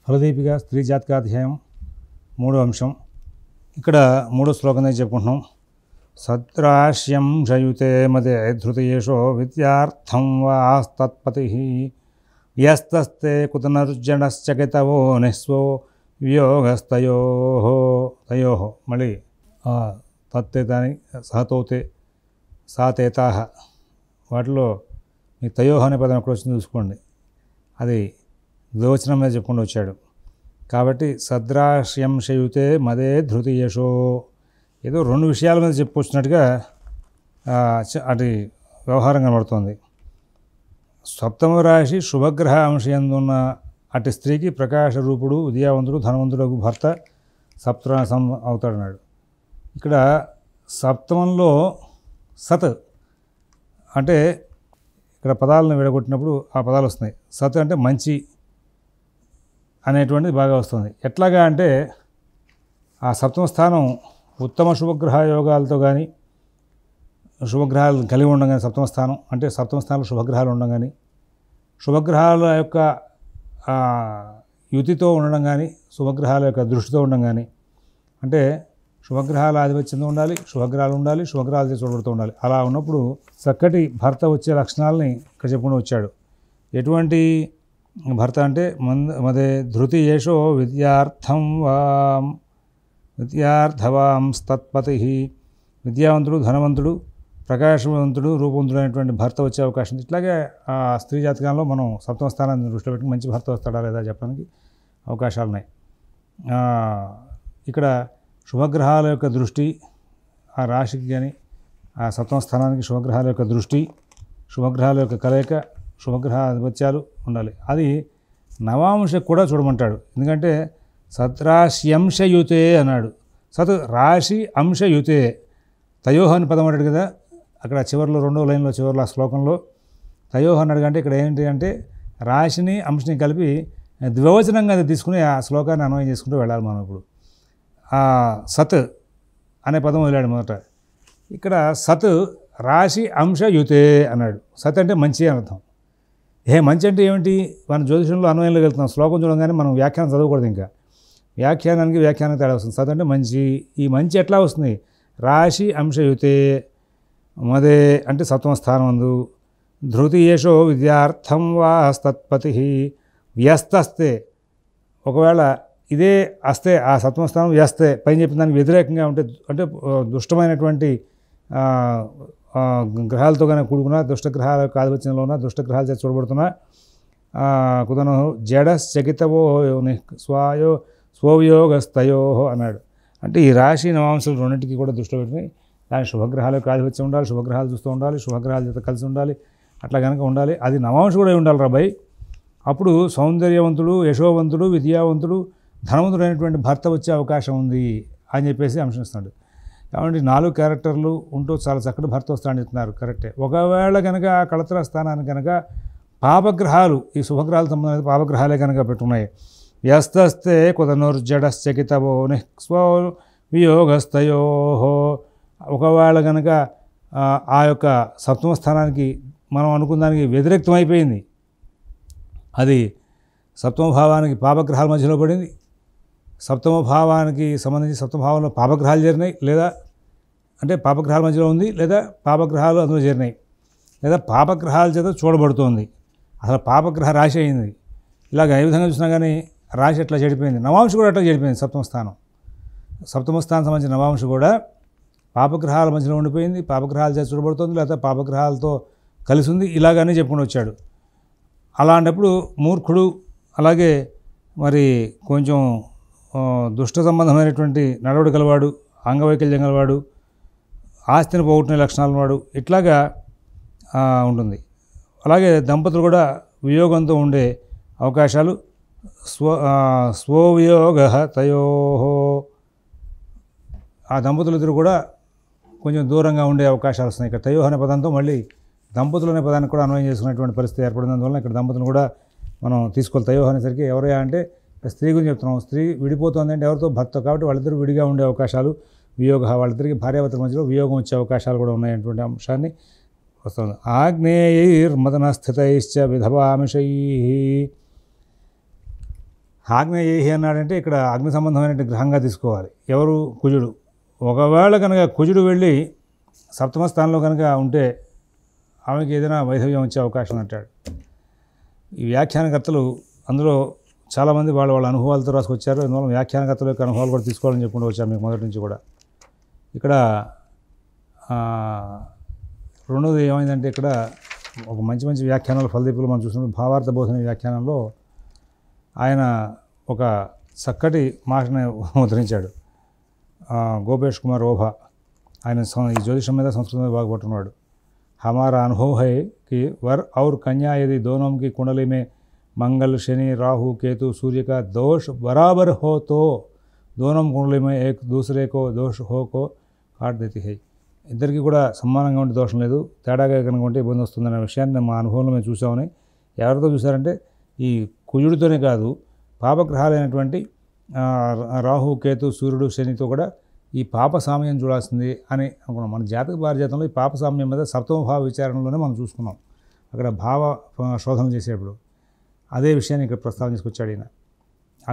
ఫలదీపిక స్త్రీ జాతకాధ్యాయం 3వ అంశం. ఇక్కడ 3వ శ్లోకం నుంచి చెప్పుకుంటున్నాం. సద్రాశ్యం శయుతే మదే ధృతయేషో విద్యార్థం వాస్తత్పతి యస్తస్తే కుతనర్జనశ్చకితవో నిస్వో వియోగస్తయో తయోః. మళ్ళీ తత్తేతాని సహతోతే సాతేతాహ వాటిలో మీ తయోహ అనే పదం ఎక్కడ వచ్చింది చూసుకోండి. అది ద్వివచనం మీద చెప్పుకుంటూ వచ్చాడు కాబట్టి సద్రాశ్యం శయుతే మదే ధృతయేషో ఏదో 2 విషయాల మీద చెప్పుకొచ్చినట్టుగా అటు వ్యవహారం కనబడుతోంది. సప్తమ రాశి శుభగ్రహ అంశయందున్న అటు స్త్రీకి ప్రకాశ రూపుడు విద్యావంతుడు ధనవంతుడు భర్త సప్తరాశం అవుతాడన్నాడు. ఇక్కడ సప్తమంలో సత్ అంటే ఇక్కడ పదాలను విడగొట్టినప్పుడు ఆ పదాలు వస్తున్నాయి. సత్ అంటే మంచి అనేటువంటిది బాగా వస్తుంది. ఎట్లాగా అంటే ఆ సప్తమ స్థానం ఉత్తమ శుభగ్రహ యోగాలతో కానీ శుభగ్రహాలు కలిగి ఉండడం కానీ సప్తమ స్థానం అంటే సప్తమ స్థానంలో శుభగ్రహాలు ఉండడం కానీ శుభగ్రహాల యొక్క యుతితో ఉండడం కానీ శుభగ్రహాల యొక్క దృష్టితో ఉండడం కానీ అంటే శుభగ్రహాల ఆధిపత్యంతో ఉండాలి, శుభగ్రహాలు ఉండాలి, శుభగ్రహాలు చూడబడుతూ ఉండాలి. అలా ఉన్నప్పుడు చక్కటి భర్త వచ్చే లక్షణాలని ఇక్కడ చెప్పుకుంటూ వచ్చాడు. ఎటువంటి భర్త అంటే మదే ధృతయేషో విద్యార్థవాం తత్పతి విద్యావంతుడు ధనవంతుడు ప్రకాశవంతుడు రూపవంతుడు అనేటువంటి భర్త వచ్చే అవకాశం. ఇట్లాగే ఆ స్త్రీ జాతకంలో మనం సప్తమ స్థానాన్ని దృష్టిలో పెట్టి మంచి భర్త వస్తాడా లేదా చెప్పడానికి అవకాశాలు ఉన్నాయి. ఇక్కడ శుభగ్రహాల యొక్క దృష్టి ఆ రాశికి కానీ ఆ సప్తమ స్థానానికి శుభగ్రహాల యొక్క దృష్టి శుభగ్రహాల యొక్క కలయిక శుభగ్రహ ఆధిపత్యాలు ఉండాలి. అది నవాంశ కూడా చూడమంటాడు. ఎందుకంటే సత్రాశ్యంశయుతే అన్నాడు. సత్ రాశి అంశయుతే తయోహ అని పదం అన్నాడు కదా. అక్కడ చివరిలో 2వ లైన్లో చివరిలో ఆ శ్లోకంలో తయోహ అన్నాడు. అంటే ఇక్కడ ఏంటి అంటే రాశిని అంశని కలిపి ద్వివచనంగా తీసుకుని ఆ శ్లోకాన్ని అన్వయం చేసుకుంటూ వెళ్ళాలి మనం. ఇప్పుడు సత్ అనే పదం వదిలాడు మొదట. ఇక్కడ సత్ రాశి అంశయుతే అన్నాడు. సత్ అంటే మంచి అని అర్థం. మంచి అంటే ఏమిటి? మన జ్యోతిషంలో అన్వయంలోకి వెళ్తున్నాం. శ్లోకం చూడగానే మనం వ్యాఖ్యానం చదవకూడదు. ఇంకా వ్యాఖ్యానానికి తేడా వస్తుంది. సత్ అంటే మంచి. ఈ మంచి ఎట్లా వస్తుంది? రాశి అంశయుతే మదే అంటే సప్తమ స్థానం అందు ధృతయేషో విద్యార్థం వాస్తత్పతి వ్యస్తస్తే ఒకవేళ ఇదే అస్తే ఆ సప్తమ స్థానం వ్యస్తే పైన చెప్పిన దానికి వ్యతిరేకంగా ఉంటే అంటే దుష్టమైనటువంటి గ్రహాలతో కానీ కూడుకున్న దుష్టగ్రహాల యొక్క ఆధిపత్యంలో ఉన్న దుష్టగ్రహాలు చేసి చూడబడుతున్నా కుదను జడశ్చకితవో స్వవియోగస్తయో అన్నాడు. అంటే ఈ రాశి నవాంశాలు రెండింటికి కూడా దృష్టిలో పెట్టుకుని దాని శుభగ్రహాల యొక్క ఆధిపత్యం ఉండాలి, శుభగ్రహాలు చూస్తూ ఉండాలి, శుభగ్రహాల చేత కలిసి ఉండాలి. అట్లా కనుక ఉండాలి. అది నవాంశ కూడా ఉండాలి రాబాయ్. అప్పుడు సౌందర్యవంతుడు యశోవంతుడు విద్యావంతుడు ధనవంతుడు అయినటువంటి భర్త వచ్చే అవకాశం ఉంది అని చెప్పేసి అంశిస్తున్నాడు. కాబట్టి 4 క్యారెక్టర్లు ఉంటూ చాలా చక్కటి భర్త వస్తాడని చెప్తున్నారు. కరెక్టే. ఒకవేళ కనుక ఆ కళత్ర స్థానాన్ని కనుక పాపగ్రహాలు ఈ శుభగ్రహాలు సంబంధించిన పాపగ్రహాలే కనుక పెట్టున్నాయి. వ్యస్తస్తే కుతనుర్జడశ్చకితవో నిస్వో వియోగస్తయో ఒకవేళ కనుక ఆ యొక్క సప్తమ స్థానానికి మనం అనుకున్న దానికి వ్యతిరేక్తం అయిపోయింది. అది సప్తమ భావానికి పాపగ్రహాల మధ్యలో పడింది. సప్తమ భావానికి సంబంధించి సప్తమ భావంలో పాపగ్రహాలు చేరినాయి, లేదా అంటే పాపగ్రహాల మధ్యలో ఉంది, లేదా పాపగ్రహాలు అందులో చేరినాయి, లేదా పాపగ్రహాల చేత చూడబడుతోంది. అసలు పాపగ్రహ రాశి అయింది. ఇలాగ ఏ విధంగా చూసినా కానీ రాశి ఎట్లా చెడిపోయింది. నవాంశ కూడా అట్లా చెడిపోయింది. సప్తమ స్థానం సంబంధించిన నవాంశ కూడా పాపగ్రహాల మధ్యలో ఉండిపోయింది. పాపగ్రహాల చేత చూడబడుతుంది, లేదా పాపగ్రహాలతో కలిసి ఉంది. ఇలాగనే చెప్పుకుని వచ్చాడు. అలాంటప్పుడు మూర్ఖుడు అలాగే మరి కొంచెం దుష్ట సంబంధమైనటువంటి నడవడి గలవాడు, అంగవైకల్యం గలవాడు, ఆస్తిని పోగొట్టిన లక్షణాలు వాడు ఇట్లాగా ఉంటుంది. అలాగే దంపతులు కూడా వియోగంతో ఉండే అవకాశాలు స్వవియోగ తయో ఆ దంపతులిద్దరు కూడా కొంచెం దూరంగా ఉండే అవకాశాలు వస్తున్నాయి. ఇక్కడ తయో అనే పదంతో మళ్ళీ దంపతులు అనే పదాన్ని కూడా అన్వయం చేసుకునేటువంటి పరిస్థితి ఏర్పడినందువల్ల ఇక్కడ దంపతులు కూడా మనం తీసుకోవాలి. తయో అనేసరికి ఎవరయ్యా అంటే స్త్రీ గురించి చెప్తున్నాం. స్త్రీ విడిపోతుంది అంటే ఎవరితో? భర్త. కాబట్టి వాళ్ళిద్దరూ విడిగా ఉండే అవకాశాలు వియోగ వాళ్ళిద్దరికి భార్యాభర్తల మధ్యలో వియోగం వచ్చే అవకాశాలు కూడా ఉన్నాయనేటువంటి అంశాన్ని వస్తుంది. ఆగ్నేయైర్మదన స్థితైశ్చ విధవామిషై ఆగ్నేయేహి అన్నాడంటే ఇక్కడ అగ్ని సంబంధమైన గ్రహంగా తీసుకోవాలి. ఎవరు? కుజుడు. ఒకవేళ కనుక కుజుడు వెళ్ళి సప్తమ స్థానంలో కనుక ఉంటే ఆమెకి ఏదైనా వైధవ్యం వచ్చే అవకాశం అంటాడు. ఈ వ్యాఖ్యానకర్తలు అందులో చాలామంది వాళ్ళ అనుభవాలతో రాసుకొచ్చారు. అందువల్ల వ్యాఖ్యానకర్తల యొక్క అనుభవాలు కూడా తీసుకోవాలని చెప్పుకుంటూ వచ్చారు మీకు మొదటి నుంచి కూడా. ఇక్కడ రెండోది ఏమైందంటే ఇక్కడ ఒక మంచి మంచి వ్యాఖ్యానాలు ఫలదీపులు మనం చూసినప్పుడు భావార్థ బోధన వ్యాఖ్యానంలో ఆయన ఒక చక్కటి మాటని ఉద్ధరించాడు. గోపేష్ కుమార్ ఓభా ఆయన ఈ జ్యోతిషం మీద సంస్కృతం మీద బాగా పట్టుకున్నాడు. हमारा अनुभव है कि वर और कन्या यदि दोनों की कुंडली में मंगल शनि राहु केतु सूर्य का दोष बराबर हो तो दोनों कुंडली में एक दूसरे को दोष हो को काट देती है. ఇద్దరికి కూడా సమానంగా ఉంటే దోషం లేదు, తేడాగా కనుక ఉంటే ఇబ్బంది వస్తుందనే విషయాన్ని మా అనుభవంలో మేము చూసామని. ఎవరితో చూసారంటే ఈ కుజుడితోనే కాదు, పాపగ్రహాలైనటువంటి రాహు కేతు సూర్యుడు శనితో కూడా ఈ పాప సామ్యం చూడాల్సింది అని అనుకున్నాం. మన జాతక భారజాతంలో ఈ పాప సామ్యం మీద సప్తమ భావ విచారణలోనే మనం చూసుకున్నాం. అక్కడ భావ శోధన చేసేటప్పుడు అదే విషయాన్ని ఇక్కడ ప్రస్తావన తీసుకొచ్చాడు ఈయన.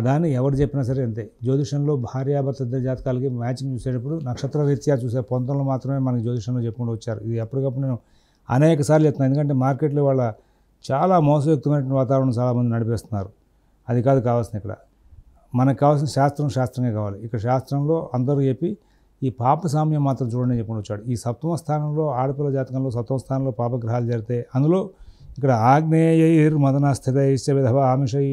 దాన్ని ఎవరు చెప్పినా సరే అంతే. జ్యోతిషంలో భార్యాభర్త ఇద్దరు జాతకాలకి మ్యాచింగ్ చూసేటప్పుడు నక్షత్ర రీత్యా చూసే పొంతంలో మాత్రమే మనకి జ్యోతిషంలో చెప్పుకుంటూ వచ్చారు. ఇది ఎప్పటికప్పుడు నేను అనేక సార్లు చెప్తున్నాను. ఎందుకంటే మార్కెట్లో వాళ్ళ చాలా మోసయుక్తమైన వాతావరణం చాలామంది నడిపేస్తున్నారు. అది కాదు కావాల్సింది. ఇక్కడ మనకు కావాల్సిన శాస్త్రంగా కావాలి. ఇక్కడ శాస్త్రంలో అందరూ చెప్పి ఈ పాప సామ్యం మాత్రం చూడండి చెప్పుకుంటూ వచ్చాడు. ఈ సప్తమ స్థానంలో ఆడపిల్ల జాతకంలో సప్తమ స్థానంలో పాపగ్రహాలు జరిగితే అందులో ఇక్కడ ఆగ్నేయైర్మదనస్థితైశ్చ విధవ ఆమిషై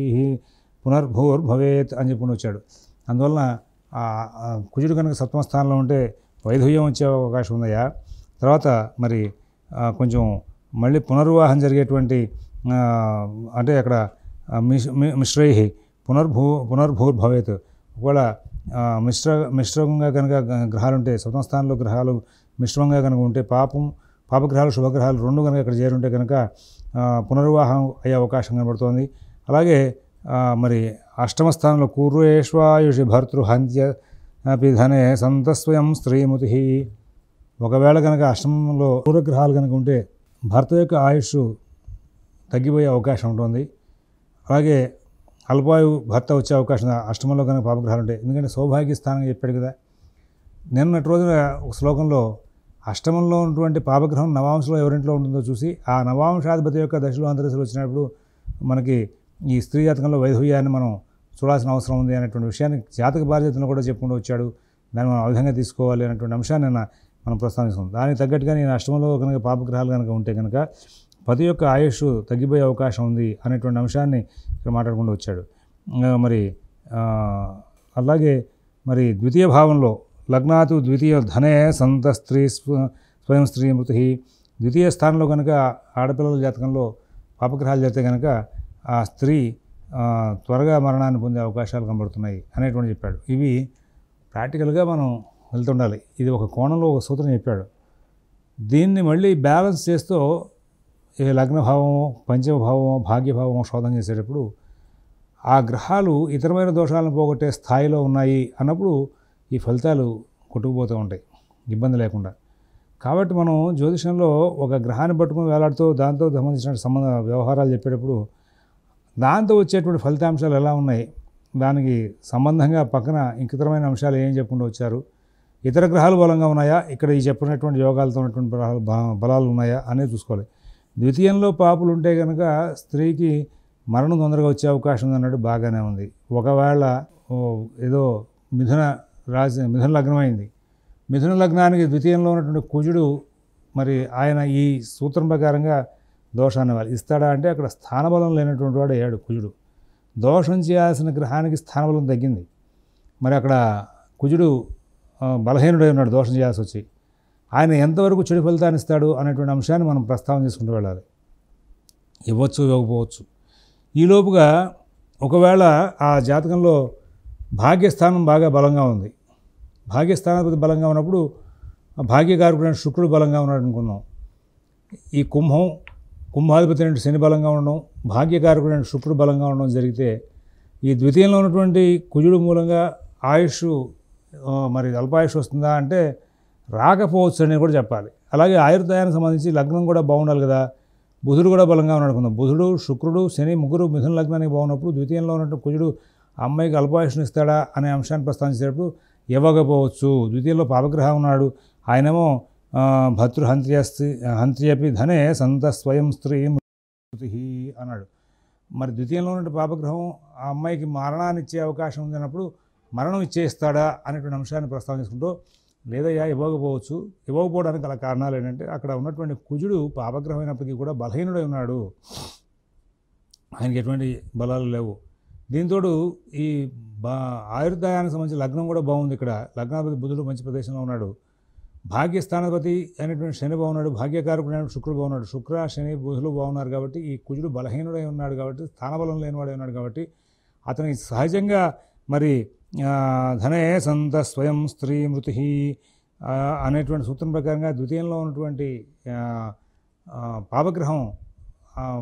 పునర్భూర్భవేత్ అని చెప్పుకుంటూ వచ్చాడు. అందువలన కుజుడు కనుక సప్తమ స్థానంలో ఉంటే వైధవ్యం వచ్చే అవకాశం ఉందయ్యా. తర్వాత మరి కొంచెం మళ్ళీ పునర్వివాహం జరిగేటువంటి అంటే అక్కడ మిశ్రై పునర్భూర్భవేత్. ఒకవేళ మిశ్రమంగా కనుక గ్రహాలు ఉంటే సప్తమ స్థానంలో గ్రహాలు మిశ్రమంగా కనుక ఉంటే పాపగ్రహాలు శుభగ్రహాలు రెండు కనుక ఇక్కడ చేరుంటే కనుక పునర్వివాహం అయ్యే అవకాశం కనబడుతోంది. అలాగే మరి అష్టమ స్థానంలో కూర్వేష్వాయుషి భర్తృహంత్య పిధనే సంతస్వయం స్త్రీముతి. ఒకవేళ కనుక అష్టమంలో పూర్వగ్రహాలు కనుక ఉంటే భర్త యొక్క ఆయుష్ తగ్గిపోయే అవకాశం ఉంటుంది. అలాగే అల్పాయు భర్త వచ్చే అవకాశం అష్టమంలో కనుక పాపగ్రహాలు ఉంటాయి. ఎందుకంటే సౌభాగ్య స్థానంగా చెప్పాడు కదా. నిన్నటి రోజున ఒక శ్లోకంలో అష్టమంలో ఉన్నటువంటి పాపగ్రహం నవాంశలో ఎవరింట్లో ఉంటుందో చూసి ఆ నవాంశాధిపతి యొక్క దశలో అంతరిశలు వచ్చినప్పుడు మనకి ఈ స్త్రీ జాతకంలో వైధవ్యాన్ని మనం చూడాల్సిన అవసరం ఉంది అనేటువంటి విషయాన్ని జాతక బాధ్యతను కూడా చెప్పుకుంటూ వచ్చాడు. దాన్ని మనం ఆ విధంగా తీసుకోవాలి అనేటువంటి అంశాన్ని మనం ప్రస్తావిస్తున్నాం. దానికి తగ్గట్టుగా నేను అష్టమంలో కనుక పాపగ్రహాలు కనుక ఉంటే కనుక పతి యొక్క ఆయుష్ తగ్గిపోయే అవకాశం ఉంది అనేటువంటి అంశాన్ని ఇక్కడ మాట్లాడుకుంటూ వచ్చాడు. మరి అలాగే మరి ద్వితీయ భావంలో లగ్నాతు ద్వితీయ ధనే సంత స్త్రీ స్వయం స్త్రీ మృతి. ద్వితీయ స్థానంలో కనుక ఆడపిల్లల జాతకంలో పాపగ్రహాలు జరిగితే కనుక ఆ స్త్రీ త్వరగా మరణాన్ని పొందే అవకాశాలు కనబడుతున్నాయి అనేటువంటి చెప్పాడు. ఇవి ప్రాక్టికల్గా మనం వెళ్తుండాలి. ఇది ఒక కోణంలో ఒక సూత్రం చెప్పాడు. దీన్ని మళ్ళీ బ్యాలెన్స్ చేస్తూ ఈ లగ్నభావము పంచమభావము భాగ్యభావము శోధన చేసేటప్పుడు ఆ గ్రహాలు ఇతరమైన దోషాలను పోగొట్టే స్థాయిలో ఉన్నాయి అన్నప్పుడు ఈ ఫలితాలు కొట్టుకుపోతూ ఉంటాయి ఇబ్బంది లేకుండా. కాబట్టి మనం జ్యోతిషంలో ఒక గ్రహాన్ని పట్టుకుని వేలాడుతూ దాంతో సంబంధించిన వ్యవహారాలు చెప్పేటప్పుడు దాంతో వచ్చేటువంటి ఫలితాంశాలు ఎలా ఉన్నాయి, దానికి సంబంధంగా పక్కన ఇంకితరమైన అంశాలు ఏం చెప్పుకుంటూ వచ్చారు, ఇతర గ్రహాలు బలంగా ఉన్నాయా, ఇక్కడ ఈ చెప్పినటువంటి యోగాలతో ఉన్నటువంటి బలాలు ఉన్నాయా అనేది చూసుకోవాలి. ద్వితీయంలో పాపులు ఉంటే కనుక స్త్రీకి మరణం తొందరగా వచ్చే అవకాశం అన్నట్టు బాగానే ఉంది. ఒకవేళ ఏదో మిథున లగ్నం అయింది, మిథున లగ్నానికి ద్వితీయంలో ఉన్నటువంటి కుజుడు మరి ఆయన ఈ సూత్రం ప్రకారంగా దోషాన్ని ఇస్తాడా అంటే అక్కడ స్థానబలం లేనటువంటి వాడు అయ్యాడు కుజుడు. దోషం చేయాల్సిన గ్రహానికి స్థానబలం తగ్గింది. మరి అక్కడ కుజుడు బలహీనుడై ఉన్నాడు దోషం చేయాల్సి వచ్చి. ఆయన ఎంతవరకు చెడు ఫలితాన్ని ఇస్తాడు అనేటువంటి అంశాన్ని మనం ప్రస్తావన చేసుకుంటూ వెళ్ళాలి. ఇవ్వచ్చు ఇవ్వకపోవచ్చు. ఈలోపుగా ఒకవేళ ఆ జాతకంలో భాగ్యస్థానం బాగా బలంగా ఉంది, భాగ్యస్థానాధిపతి బలంగా ఉన్నప్పుడు భాగ్యకారకుడైన శుక్రుడు బలంగా ఉన్నాడు అనుకుందాం. ఈ కుంభాధిపతి అయిన శని బలంగా ఉండడం, భాగ్యకారకుడైన శుక్రుడు బలంగా ఉండడం జరిగితే ఈ ద్వితీయంలో ఉన్నటువంటి కుజుడు మూలంగా ఆయుష్ మరి అల్పాయుష్ వస్తుందా అంటే రాకపోవచ్చు అని కూడా చెప్పాలి. అలాగే ఆయుర్దాయానికి సంబంధించి లగ్నం కూడా బాగుండాలి కదా. బుధుడు కూడా బలంగా ఉన్నాడు అనుకుందాం. బుధుడు శుక్రుడు శని ముగ్గురు మిథున లగ్నానికి బాగున్నప్పుడు ద్వితీయంలో ఉన్నటువంటి కుజుడు ఆ అమ్మాయికి అల్పాయుష్ను ఇస్తాడా అనే అంశాన్ని ప్రస్తావించేటప్పుడు ఇవ్వకపోవచ్చు. ద్వితీయంలో పాపగ్రహం ఉన్నాడు, ఆయనేమో హంత్రియపి ధనే సంత స్వయం స్త్రీ మృతి అన్నాడు. మరి ద్వితీయంలో ఉన్న పాపగ్రహం ఆ అమ్మాయికి మరణాన్ని ఇచ్చే అవకాశం ఉంది అన్నప్పుడు మరణం ఇచ్చేస్తాడా అనేటువంటి అంశాన్ని ప్రస్తావన చేసుకుంటూ లేదయ్యా ఇవ్వకపోవచ్చు. ఇవ్వకపోవడానికి గల కారణాలు ఏంటంటే అక్కడ ఉన్నటువంటి కుజుడు పాపగ్రహం అయినప్పటికీ కూడా బలహీనుడై ఉన్నాడు, ఆయనకి ఎటువంటి బలాలు లేవు. దీంతో ఈ ఆయుర్దాయానికి సంబంధించిన లగ్నం కూడా బాగుంది. ఇక్కడ లగ్నాధిపతి బుధుడు మంచి ప్రదేశంలో ఉన్నాడు. భాగ్యస్థానాధిపతి అయినటువంటి శని బాగున్నాడు, భాగ్యకారకుడు శుక్రుడు బాగున్నాడు. శుక్ర శని బుధులు బాగున్నారు కాబట్టి ఈ కుజుడు బలహీనుడై ఉన్నాడు కాబట్టి, స్థానబలం లేనివాడై ఉన్నాడు కాబట్టి అతనికి సహజంగా మరి ధనే సంత స్వయం స్త్రీ మృతి అనేటువంటి సూత్రం ప్రకారంగా ద్వితీయంలో ఉన్నటువంటి పాపగ్రహం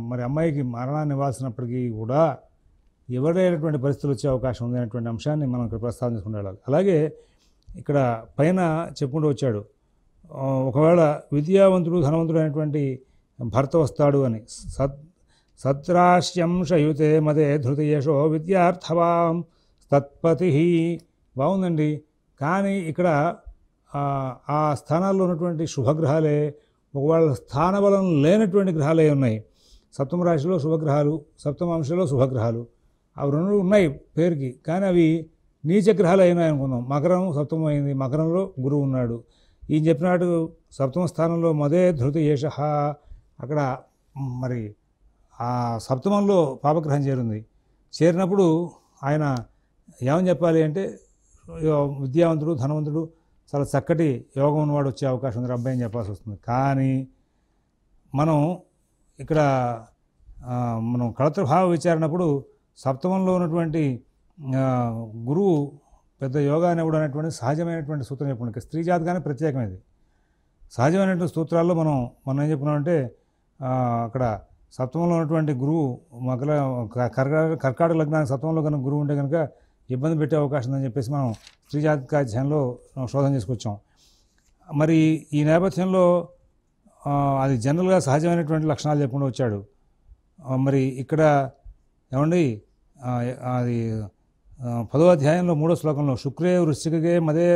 మరి అమ్మాయికి మరణాన్ని ఇవ్వాల్సినప్పటికీ కూడా ఎవరైనటువంటి పరిస్థితులు వచ్చే అవకాశం ఉంది అనేటువంటి అంశాన్ని మనం ఇక్కడ ప్రస్తావన చేసుకుంటూ వెళ్ళాలి. అలాగే ఇక్కడ పైన చెప్పుకుంటూ వచ్చాడు, ఒకవేళ విద్యావంతుడు ధనవంతుడు అయినటువంటి భర్త వస్తాడు అని. సత్రాశ్యం శయుతే మదే ధృతియేషో విద్యార్థవాం తత్పతి బాగుందండి. కానీ ఇక్కడ ఆ స్థానాల్లో ఉన్నటువంటి శుభగ్రహాలే ఒకవేళ స్థానబలం లేనటువంటి గ్రహాలే ఉన్నాయి. సప్తమ రాశిలో శుభగ్రహాలు, సప్తమ అంశంలో శుభగ్రహాలు అవి రెండు ఉన్నాయి పేరుకి, కానీ అవి నీచగ్రహాలు అయినాయి అనుకుందాం. మకరం సప్తమం అయింది, మకరంలో గురువు ఉన్నాడు. ఈయన చెప్పినట్టు సప్తమ స్థానంలో మదే ధృతి ఏష, అక్కడ మరి ఆ సప్తమంలో పాపగ్రహం చేరింది. చేరినప్పుడు ఆయన ఏమని చెప్పాలి అంటే విద్యావంతుడు ధనవంతుడు చాలా చక్కటి యోగం ఉన్నవాడు వచ్చే అవకాశం ఉంది అబ్బాయి అని చెప్పాల్సి వస్తుంది. కానీ మనం ఇక్కడ మనం కళత్రభావ విచారణప్పుడు సప్తమంలో ఉన్నటువంటి గురువు పెద్ద యోగాన్ని ఇవ్వడం అనేటువంటి సహజమైనటువంటి సూత్రం చెప్పుకుంటే స్త్రీ జాతకానికి ప్రత్యేకమైనది. సహజమైనటువంటి సూత్రాల్లో మనం ఏం చెప్పుకున్నామంటే అక్కడ సప్తమంలో ఉన్నటువంటి గురువు కర్కాటక లగ్నానికి సప్తమంలో కనుక గురువు ఉంటే కనుక ఇబ్బంది పెట్టే అవకాశం ఉందని చెప్పేసి మనం స్త్రీ జాతకాధ్యాయంలో శోధన చేసుకొచ్చాం. మరి ఈ నేపథ్యంలో అది జనరల్గా సహజమైనటువంటి లక్షణాలు చెప్పుకుంటూ వచ్చాడు. మరి ఇక్కడ ఏమండి అది 10వ అధ్యాయంలో 3వ శ్లోకంలో శుక్రే వృశ్చికే మదే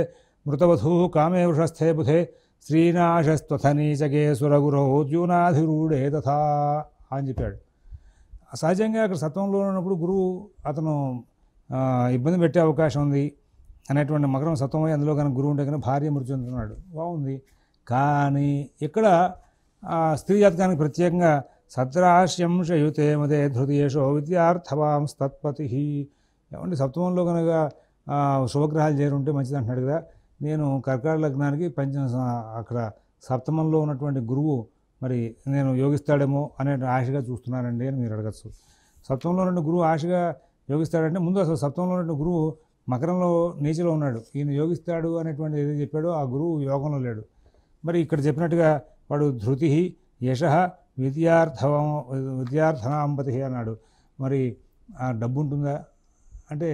మృతవధూ కామే వృషస్థే బుధే శ్రీనాశస్త్వథనీచకే సురగురో ద్యూనాధిరూఢే తథా అని చెప్పాడు. సహజంగా అక్కడ సత్వంలో ఉన్నప్పుడు గురువు అతను ఇబ్బంది పెట్టే అవకాశం ఉంది అనేటువంటి మకరం సత్వమై అందులో కనుక గురువు ఉంటే కనుక భార్య మృతి చెందుతున్నాడు, బాగుంది. కానీ ఇక్కడ స్త్రీ జాతకానికి ప్రత్యేకంగా సత్రాశ్యం శయుతే మదే ధృతియేషో విద్యార్థవాం తత్పతి. ఏమంటే సప్తమంలో కనుక శుభగ్రహాలు చేరుంటే మంచిది అంటున్నాడు కదా. నేను కర్కాటక లగ్నానికి అక్కడ సప్తమంలో ఉన్నటువంటి గురువు మరి నేను యోగిస్తాడేమో అనే ఆశగా చూస్తున్నానండి అని మీరు అడగచ్చు. సప్తమంలో ఉన్న గురువు ఆశగా యోగిస్తాడంటే ముందు అసలు సప్తమంలో ఉన్న గురువు మకరంలో నీచలో ఉన్నాడు, ఈయన యోగిస్తాడు అనేటువంటి ఏదో చెప్పాడో ఆ గురువు యోగంలో లేడు. మరి ఇక్కడ చెప్పినట్టుగా వాడు ధృతి యశ విద్యార్థనాంపతి అన్నాడు. మరి ఆ డబ్బు ఉంటుందా అంటే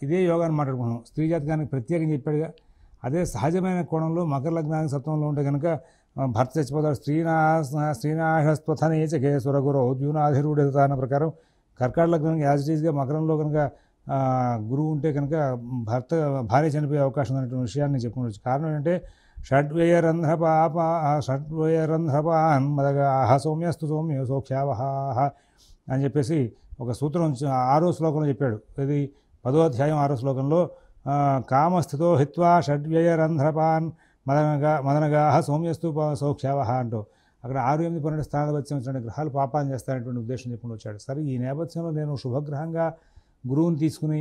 ఇదే యోగాన్ని మాట్లాడుకున్నాం. స్త్రీ జాతకానికి ప్రత్యేకంగా చెప్పాడుగా. అదే సహజమైన కోణంలో మకర లగ్నానికి సప్తమంలో ఉంటే కనుక భర్త చచ్చిపోతాడు. శ్రీనాశస్త్వథనీచకే సురగురో ద్యూనాధిరూఢత అన్న ప్రకారం కర్కాటక లగ్నానికి యాజ్ ఇట్ ఈజ్గా మకరంలో కనుక గురువు ఉంటే కనుక భార్య చనిపోయే అవకాశం ఉన్నటువంటి విషయాన్ని చెప్పుకోవచ్చు. కారణం ఏంటంటే షడ్వయరంధ్రపాన్ మదగాహ సౌమ్యస్తు సౌమ్య సౌఖ్యావహ అని చెప్పేసి ఒక సూత్రం 6వ శ్లోకంలో చెప్పాడు. ఇది 10వ అధ్యాయం 6వ శ్లోకంలో కామస్థితో హిత్వా షడ్వ్యయరంధ్రపాన్ మదనగాహ సౌమ్యస్తు సౌఖ్యావహ అంటూ అక్కడ 6, 8, 12 స్థానాలు వచ్చినటువంటి గ్రహాలు పాపాన్ని చేస్తారనేటువంటి ఉద్దేశం చెప్పుకుంటూ వచ్చాడు. సరే, ఈ నేపథ్యంలో నేను శుభగ్రహంగా గురువుని తీసుకుని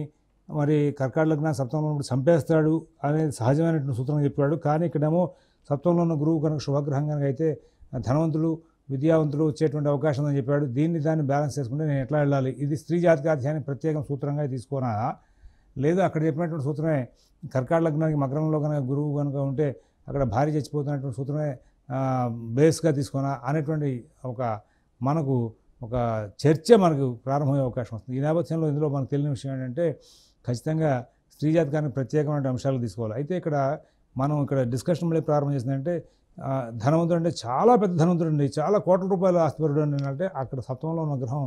మరి కర్కాటక లగ్నాన్ని సప్తమంలో ఉన్నప్పుడు చంపేస్తాడు అనేది సహజమైనటువంటి సూత్రం చెప్పాడు. కానీ ఇక్కడేమో సప్తమంలో ఉన్న గురువు కనుక శుభగ్రహం కనుక అయితే ధనవంతులు విద్యావంతులు వచ్చేటువంటి అవకాశం ఉందని చెప్పాడు. దాన్ని బ్యాలెన్స్ చేసుకుంటే నేను ఎట్లా వెళ్ళాలి, ఇది స్త్రీ జాతకాధ్యాయాన్ని ప్రత్యేకం సూత్రంగా తీసుకోనా, లేదు అక్కడ చెప్పినటువంటి సూత్రమే కర్కాటక లగ్నానికి మకరంలో కనుక గురువు కనుక ఉంటే అక్కడ భార్య చచ్చిపోతున్నటువంటి సూత్రమే బేస్గా తీసుకోనా అనేటువంటి మనకు ఒక చర్చ మనకు ప్రారంభమయ్యే అవకాశం వస్తుంది. ఈ నేపథ్యంలో ఇందులో మనకు తెలియని విషయం ఏంటంటే ఖచ్చితంగా స్త్రీ జాతకానికి ప్రత్యేకమైన అంశాలు తీసుకోవాలి. అయితే మనం డిస్కషన్ మళ్ళీ ప్రారంభం చేసిందంటే ధనవంతుడు అంటే చాలా పెద్ద ధనవంతుడు అండి, చాలా కోట్ల రూపాయల ఆస్తిపరుడు అంటే అక్కడ సప్తమంలో ఉన్న గ్రహం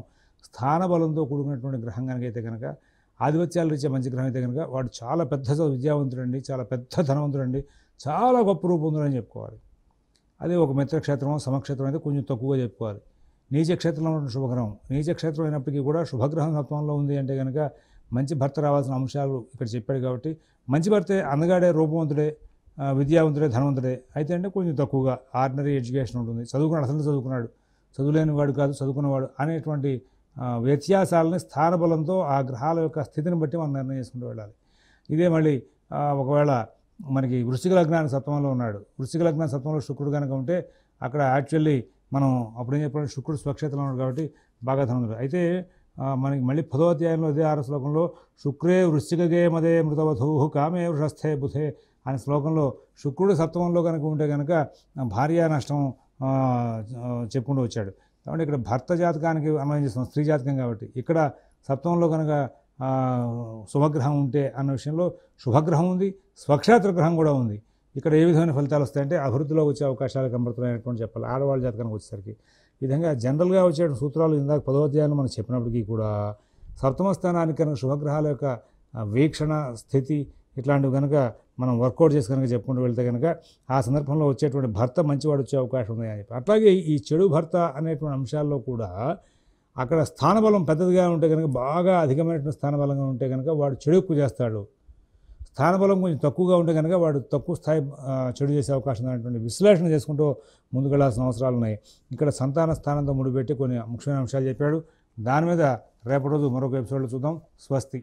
స్థానబలంతో కూడుకున్నటువంటి గ్రహం కనుక అయితే కనుక ఆధిపత్యాల రీత్యా మంచి గ్రహం అయితే కనుక వాడు చాలా పెద్ద విద్యావంతుడండి, చాలా పెద్ద ధనవంతుడండి, చాలా గొప్ప రూపొందుడని చెప్పుకోవాలి. అదే ఒక మిత్రక్షేత్రం సమక్షేత్రం అయితే కొంచెం తక్కువగా చెప్పుకోవాలి. నీచక్షేత్రంలో ఉన్న శుభగ్రహం, నీచక్షేత్రం అయినప్పటికీ కూడా శుభగ్రహం సత్వంలో ఉంది అంటే కనుక మంచి భర్త రావాల్సిన అంశాలు ఇక్కడ చెప్పాడు. కాబట్టి మంచి భర్తే, అందగాడే, రూపవంతుడే, విద్యావంతుడే, ధనవంతుడే అయితే అంటే కొంచెం తక్కువగా ఆర్డినరీ ఎడ్యుకేషన్ ఉంటుంది. అసలు చదువుకున్నాడు, చదువులేని వాడు కాదు, చదువుకున్నవాడు అనేటువంటి వ్యత్యాసాలని స్థానబలంతో ఆ గ్రహాల యొక్క స్థితిని బట్టి మనం నిర్ణయం చేసుకుంటూ వెళ్ళాలి. ఇదే మళ్ళీ ఒకవేళ మనకి వృశ్చిక లగ్నానికి సప్తమంలో ఉన్నాడు, వృశ్చిక లగ్నానికి సప్తమంలో శుక్రుడు కనుక ఉంటే అక్కడ యాక్చువల్లీ మనం అప్పుడేం చెప్పాలంటే శుక్రుడు స్వక్షేత్రంలో ఉన్నాడు కాబట్టి బాగా ధనవంతుడు. అయితే మనకి మళ్ళీ 10వ అధ్యాయంలో అదే 6వ శ్లోకంలో శుక్రే వృశ్చికగే మదే మృతవధూ కామే వృషస్థే బుధే అనే శ్లోకంలో శుక్రుడు సప్తమంలో కనుక ఉంటే కనుక భార్య నష్టం చెప్పుకుంటూ వచ్చాడు. కాబట్టి ఇక్కడ భర్త జాతకానికి అన్వయం చేస్తున్నాం, స్త్రీ జాతకం కాబట్టి ఇక్కడ సప్తమంలో కనుక శుభగ్రహం ఉంటే అన్న విషయంలో శుభగ్రహం ఉంది, స్వక్షేత్ర గ్రహం కూడా ఉంది. ఇక్కడ ఏ విధమైన ఫలితాలు వస్తాయంటే అభివృద్ధిలో వచ్చే అవకాశాలు కనబడుతున్నాయనేటువంటి చెప్పాలి ఆడవాళ్ళ జాతకానికి వచ్చేసరికి. ఈ విధంగా జనరల్గా వచ్చే సూత్రాలు ఇందాక 10వ అధ్యాయంలో మనం చెప్పినప్పటికీ కూడా సప్తమ స్థానానికి కనుక శుభగ్రహాల యొక్క వీక్షణ స్థితి ఇట్లాంటివి కనుక మనం వర్కౌట్ చేసి కనుక చెప్పుకుంటూ వెళ్తే కనుక ఆ సందర్భంలో వచ్చేటువంటి భర్త మంచివాడు వచ్చే అవకాశం ఉంది అని చెప్పి. అట్లాగే ఈ చెడు భర్త అనేటువంటి అంశాల్లో కూడా అక్కడ స్థానబలం పెద్దదిగా ఉంటే కనుక, బాగా అధికమైనటువంటి స్థానబలంగా ఉంటే కనుక వాడు చెడు ఎక్కువ చేస్తాడు. స్థానబలం కొంచెం తక్కువగా ఉంటే కనుక వాడు తక్కువ స్థాయి చెడు చేసే అవకాశం అనేటువంటి విశ్లేషణ చేసుకుంటూ ముందుకెళ్లాల్సిన అవసరాలు ఉన్నాయి. ఇక్కడ సంతాన స్థానంతో ముడిపెట్టి కొన్ని ముఖ్యమైన అంశాలు చెప్పాడు. దాని మీద రేపటి రోజు మరొక ఎపిసోడ్లో చూద్దాం. స్వస్తి.